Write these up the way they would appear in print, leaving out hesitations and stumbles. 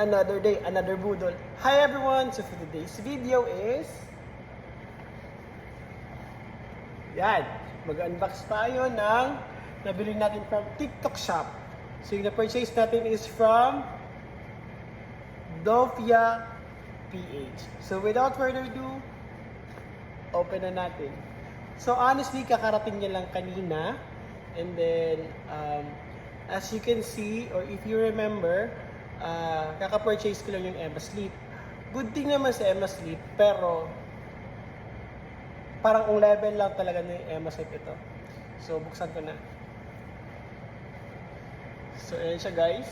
Another day, another budol. Hi everyone! So for today's video is... Yan, mag-unbox tayo ng nabili natin from TikTok shop. So yung na-purchase natin is from Dofia PH. So without further ado, open na natin. So honestly, kakarating niya lang kanina. And then, as you can see, or if you remember, kaka-purchase ko lang yung Emma Sleep. Good thing naman sa Emma Sleep, pero parang ang level lang talaga ng Emma Sleep ito. So, buksan ko na. So, ayan siya guys.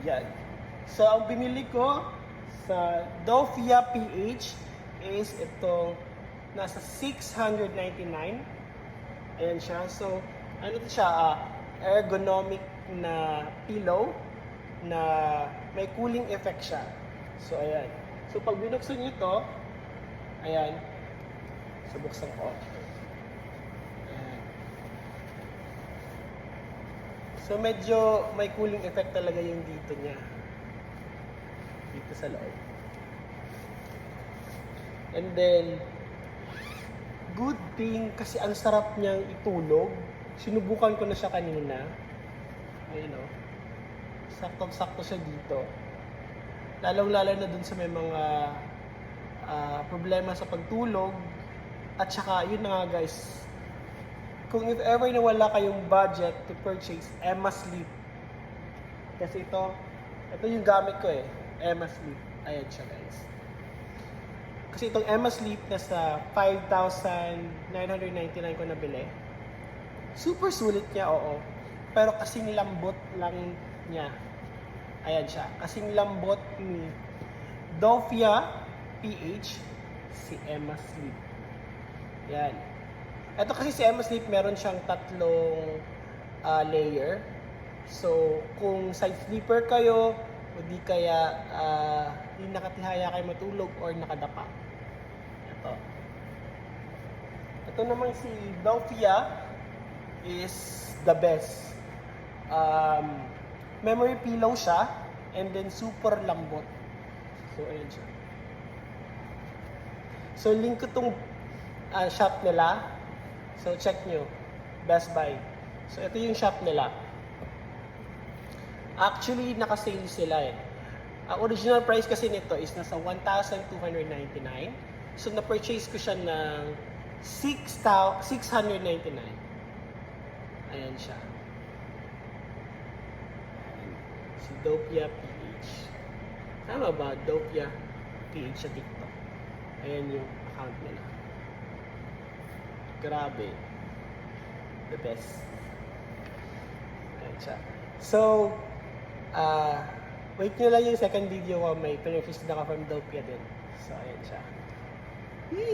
Ayan. So, ang binili ko sa Dofia PH is itong nasa $699. Ayan siya. So, ano to siya? Ergonomic na pillow na may cooling effect siya. So, ayan. So, pag binuksan nyo to, ayan. So, buksan ko. Ayan. So, medyo may cooling effect talaga yung dito niya. Dito sa loob. And then, good thing kasi ang sarap niyang itulog. Sinubukan ko na siya kanina. Ayun o. Saktong-sakto siya dito. Lalong-lalo na dun sa may mga problema sa pagtulog. At saka, yun na nga guys. Kung if ever na wala kayong budget to purchase Emma Sleep. Kasi ito yung gamit ko eh. Emma Sleep. Ayan siya guys. Kasi itong Emma Sleep nasa 5,999 ko nabili. Super sulit niya, oo. Pero kasing lambot lang niya. Ayan siya. Kasing lambot ni Dofia PH si Emma Sleep. Yan. Ito kasi si Emma Sleep meron siyang tatlong layer. So, kung side sleeper kayo, o di kaya hindi nakatihaya kayo matulog or nakadapa. Ito. Ito naman si Dofia is the best. Memory pillow siya and then super lambot. So, ayan siya. So, link ko itong shop nila. So, check nyo. Best Buy. So, ito yung shop nila. Actually, naka-sale sila eh. Ang original price kasi nito is nasa 1,299. So, na-purchase ko siya ng 699. Ayan siya. Si Dofia PH. Tama ba? Dofia PH sa TikTok. Ayan yung account nila. Grabe. The best. Ayan siya. So, wait nyo lang yung second video ko. May pinurchase na ka from Dofia din. So, ayan siya.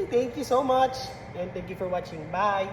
Thank you so much. And thank you for watching. Bye!